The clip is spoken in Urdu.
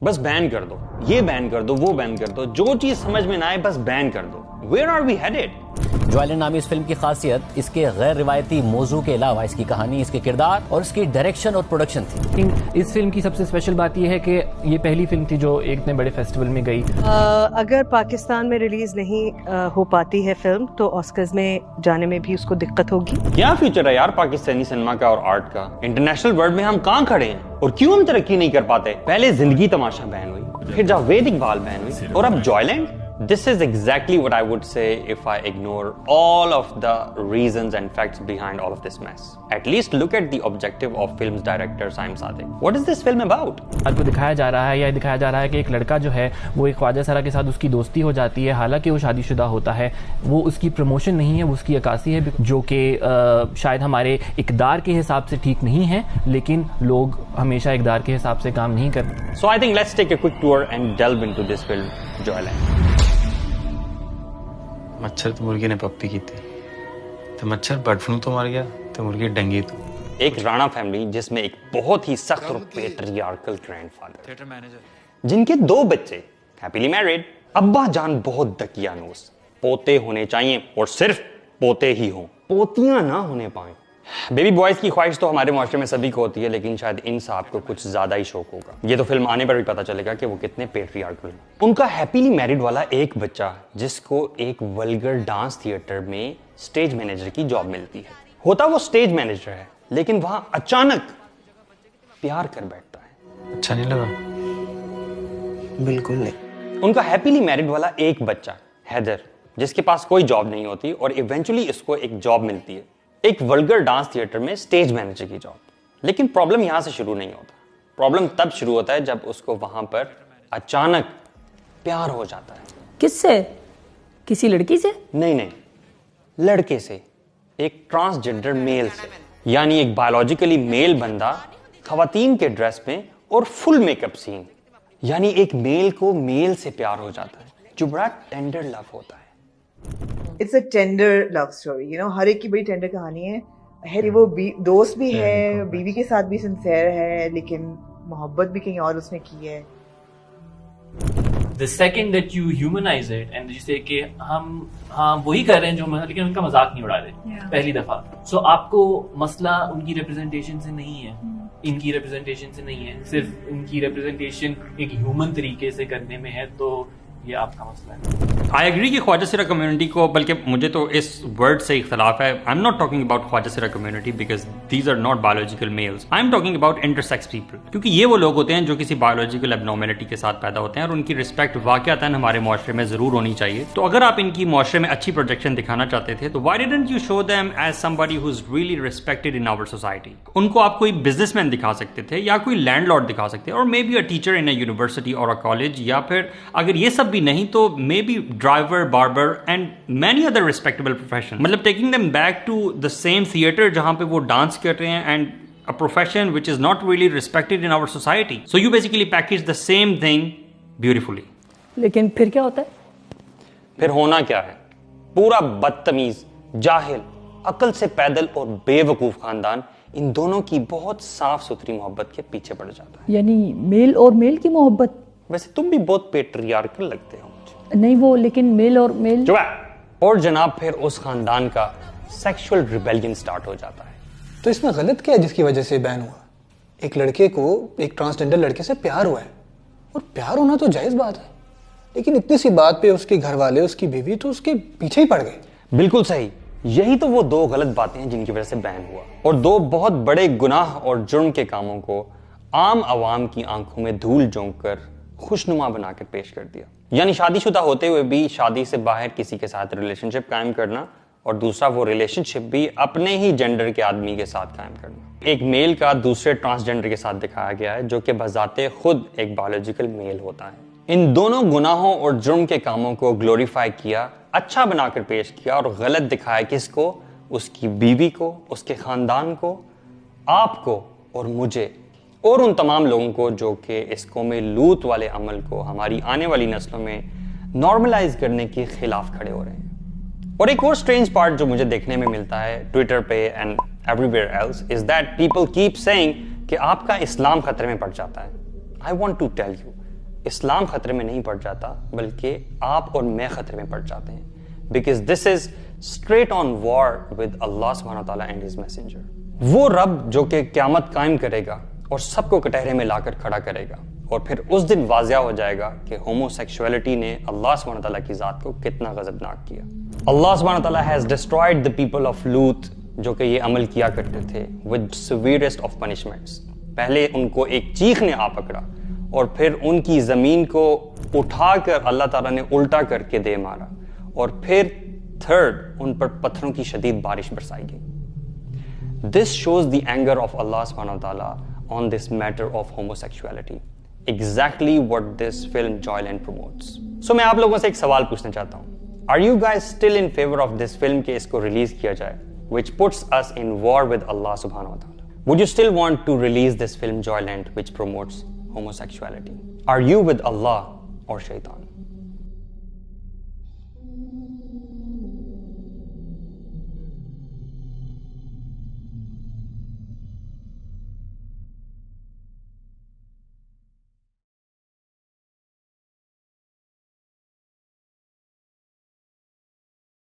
بس بین کر دو, یہ بین کر دو, وہ بین کر دو, جو چیز سمجھ میں نہ آئے بس بین کر دو. Where are we headed? جو آئلینڈ نامی اس فلم کی خاصیت اس کے غیر روایتی موضوع کے علاوہ اس کی کہانی, اس کے کردار اور اس کی ڈائریکشن اور پروڈکشن تھی. اس فلم کی سب سے اسپیشل بات یہ ہے کہ یہ پہلی فلم تھی جو ایک اتنے بڑے فیسٹیول میں گئی. اگر پاکستان میں ریلیز نہیں ہو پاتی ہے فلم تو آسکرز میں جانے میں بھی اس کو دقت ہوگی. کیا فیوچر ہے یار پاکستانی سینما کا اور آرٹ کا؟ انٹرنیشنل ورلڈ میں ہم کہاں کھڑے ہیں اور کیوں ہم ترقی نہیں کر پاتے؟ پہلے زندگی تماشا بین ہوئی, پھر جاوید اقبال بین ہوئی, اور اب Joyland. This is exactly what I would say if I ignore all of the reasons and facts behind all of this mess. At least look at the objective of film's director Saim Sadiq. What is this film about? آپ کو دکھایا جا رہا ہے یا دکھایا جا رہا ہے کہ ایک لڑکا جو ہے وہ ایک خواجہ سرا کے ساتھ اس کی دوستی ہو جاتی ہے, حالانکہ وہ شادی شدہ ہوتا ہے. وہ اس کی پروموشن نہیں ہے, وہ اس کی عکاسی ہے, جو کہ شاید ہمارے اقدار کے حساب سے ٹھیک نہیں ہے, لیکن لوگ ہمیشہ اقدار کے حساب سے کام نہیں کرتے. So I think let's take a quick tour and delve into this film, Joyland. مچھر تو مرغی نے پپی کی تھی, تو مچھر برڈ فلو تو مر گیا, تو مرغی ڈنگی تو. ایک رانا فیملی جس میں ایک بہت ہی سخت اور پیٹریارکل گرینڈ فادر, جن کے 2 بچے ہیپیلی میرڈ, ابا جان بہت دقیانوس, پوتے ہونے چاہیے اور صرف پوتے ہی ہوں, پوتیاں نہ ہونے پائیں. بیبی بوائز کی خواہش تو ہمارے معاشرے میں سبھی کو ہوتی ہے, لیکن شاید ان صاحب کو کچھ زیادہ ہی شوق ہوگا. یہ تو فلم آنے پر بھی پتا چلے گا کہ وہ کتنے پیٹریارکل ہیں. ان کا ہیپیلی میرڈ والا ایک بچہ جس کو ایک ولگر ڈانس تھیٹر میں سٹیج مینیجر کی جاب ملتی ہے. ہوتا وہ سٹیج مینیجر ہے, لیکن وہاں اچانک پیار کر بیٹھتا ہے. اچھا نہیں لگا؟ بالکل نہیں. ان کا ہیپیلی میرڈ والا ایک بچہ حیدر, جس کے پاس کوئی جاب نہیں ہوتی اور ایونچولی اس کو ایک جاب ملتی ہے, ایک ولگر ڈانس تھیٹر میں سٹیج مینیجر کی جاب. لیکن پرابلم یہاں سے شروع نہیں ہوتا. پرابلم تب شروع ہوتا ہے جب اس کو وہاں پر اچانک پیار ہو جاتا ہے. کس سے؟ کسی لڑکی سے؟ نہیں, لڑکے سے, ایک ٹرانسجنڈر میل سے. یعنی ایک بایولوجیکلی میل بندہ خواتین کے ڈریس میں اور فل میک اپ سین. یعنی ایک میل کو میل سے پیار ہو جاتا ہے, جو بڑا ٹینڈر لو ہوتا ہے. It's a tender love story, you know, ہر ایک کی بڑی ٹینڈر کہانی ہے. وہ دوست بھی ہے, بیوی کے ساتھ بھی سنسیئر ہے, لیکن محبت بھی کہیں اور اس نے کی ہے. The second that you humanize it and you say کہ ہم وہی کر رہے ہیں جو, لیکن ان کا مذاق نہیں اڑا رہے پہلی دفعہ. سو آپ کو مسئلہ ان کی ریپرزنٹیشن سے نہیں ہے, ان کی ریپرزنٹیشن سے نہیں ہے, صرف ان کی ریپرزنٹیشن ایک ہیومن طریقے سے کرنے میں ہے, تو یہ آپ کا مسئلہ ہے. آئی ایگری کہ خواجہ سرا کمیونٹی کو, بلکہ مجھے تو اس ورڈ سے اختلاف ہے. I am not talking about خواجہ سرا community because these are not biological males. I am talking about intersex people, کیونکہ یہ وہ لوگ ہوتے ہیں جو کسی بایولوجیکل ابنارمیلٹی کے ساتھ پیدا ہوتے ہیں, اور ان کی رسپیکٹ واقعتاً ہمارے معاشرے میں ضرور ہونی چاہیے. تو اگر آپ ان کی معاشرے میں اچھی پروجیکشن دکھانا چاہتے تھے تو why didn't you show them as somebody who is really respected in our society. ان کو آپ کوئی بزنس مین دکھا سکتے تھے, یا کوئی لینڈ لارڈ دکھا سکتے, اور may be a teacher in a university اور اے کالج, یا پھر اگر یہ سب بھی نہیں تو may be driver, barber and many other respectable professions. مطلب taking them back to the same theater جہاں پہ وہ ڈانس کر رہے ہیں, and a profession which is not really respected in our society. So you basically package the same thing beautifully. لیکن پھر کیا ہوتا ہے؟ پھر ہونا کیا ہے, پورا بدتمیز, جاہل, عقل سے پیدل اور بے وقوف خاندان ان دونوں کی بہت صاف ستھری محبت کے پیچھے پڑ جاتا ہے. یعنی میل اور میل کی محبت؟ ویسے تم بھی بہت پیٹریارکل لگتے ہو. نہیں وہ, لیکن میل اور میل. اور جناب پھر اس خاندان کا سیکشول ریبیلین سٹارٹ ہو جاتا ہے. تو اس میں غلط کیا ہے جس کی وجہ سے بین ہوا؟ ایک لڑکے کو ایک ٹرانسجنڈر لڑکے سے پیار ہوا ہے, اور پیار ہونا تو جائز بات ہے, لیکن اتنی سی بات پہ اس کے گھر والے, اس کی بیوی تو اس کے پیچھے ہی پڑ گئے. بالکل صحیح. یہی تو وہ 2 غلط باتیں ہیں جن کی وجہ سے بین ہوا, اور 2 بہت بڑے گناہ اور جرم کے کاموں کو عام عوام کی آنکھوں میں دھول جھونک کر خوشنما بنا کر پیش کر دیا. یعنی شادی شدہ ہوتے ہوئے بھی شادی سے باہر کسی کے ساتھ ریلیشن شپ قائم کرنا, اور دوسرا وہ ریلیشن شپ بھی اپنے ہی جینڈر کے آدمی کے ساتھ قائم کرنا. ایک میل کا دوسرے ٹرانسجنڈر کے ساتھ دکھایا گیا ہے جو کہ بذات خود ایک بایولوجیکل میل ہوتا ہے. ان دونوں گناہوں اور جرم کے کاموں کو گلوریفائی کیا, اچھا بنا کر پیش کیا, اور غلط دکھایا کس کو؟ اس کی بیوی کو, اس کے خاندان کو, آپ کو اور مجھے, اور ان تمام لوگوں کو جو کہ اس قوم لوط والے عمل کو ہماری آنے والی نسلوں میں نارملائز کرنے کے خلاف کھڑے ہو رہے ہیں. اور ایک اور سٹرینج پارٹ جو مجھے دیکھنے میں ملتا ہے ٹویٹر پہ and everywhere else is that people keep saying کہ آپ کا اسلام خطرے میں پڑ جاتا ہے. I want to tell you اسلام خطرے میں نہیں پڑ جاتا بلکہ آپ اور میں خطرے میں پڑ جاتے ہیں, because this is straight on war with Allah subhanahu wa ta'ala and his messenger. وہ رب جو کہ قیامت قائم کرے گا اور سب کو کٹہرے میں لا کر کھڑا کرے گا, اور پھر اس دن واضح ہو جائے گا کہ ہومو سیکشولیٹی نے اللہ سبحانہ تعالیٰ کی ذات کو کتنا غضبناک کیا. اللہ سبحانہ تعالیٰ has destroyed the people of Lut, جو کہ یہ عمل کیا کرتے تھے, with severest of punishments. پہلے ان کو ایک چیخ نے آ پکڑا اور پھر ان کی زمین کو اٹھا کر اللہ تعالیٰ نے الٹا کر کے دے مارا, اور پھر تھرڈ ان پر پتھروں کی شدید بارش برسائی گئی. This shows the anger of Allah subhanahu wa ta'ala on this matter of homosexuality. Exactly what this film Joyland promotes. So میں آپ لوگوں سے ایک سوال پوچھنا چاہتا ہوں. Are you guys still in favor of this film کہ اس کو ریلیز کیا جائے, which puts us in war with Allah subhanahu wa ta'ala? Would you still want to release this film Joyland which promotes homosexuality? Are you with Allah or Shaitan?